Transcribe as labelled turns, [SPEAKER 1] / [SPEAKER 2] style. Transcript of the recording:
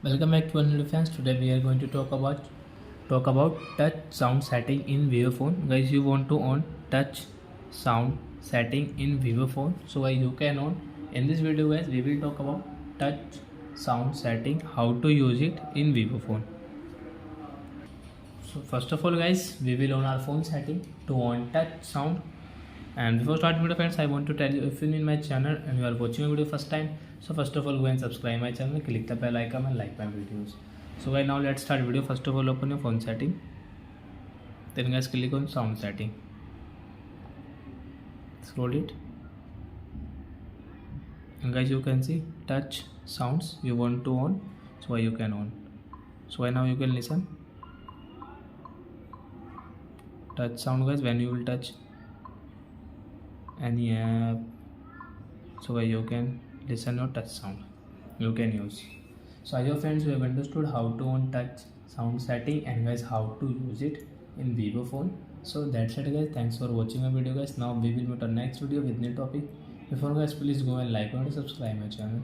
[SPEAKER 1] Welcome back to another fans. Today we are going to talk about touch sound setting in Vivo phone. Guys, you want to on touch sound setting in Vivo phone, so guys you can on. In this video, guys, we will talk about touch sound setting, how to use it in Vivo phone. So first of all, guys, we will on our phone setting to on touch sound. And before starting video, friends, I want to tell you, if you're in my channel and you are watching my video first time, so first of all go and subscribe my channel, click the bell icon and like my videos. So guys, now let's start video. First of all, open your phone setting, then guys click on sound setting, scroll it, and guys you can see touch sounds you want to on, so you can on. So now you can listen touch sound, guys, when you will touch any app, so you can listen your touch sound you can use. So I hope friends you have understood how to on touch sound setting and guys how to use it in Vivo phone. So that's it guys, thanks for watching my video guys. Now we will meet on next video with new topic. Before guys, please go and like and subscribe my channel.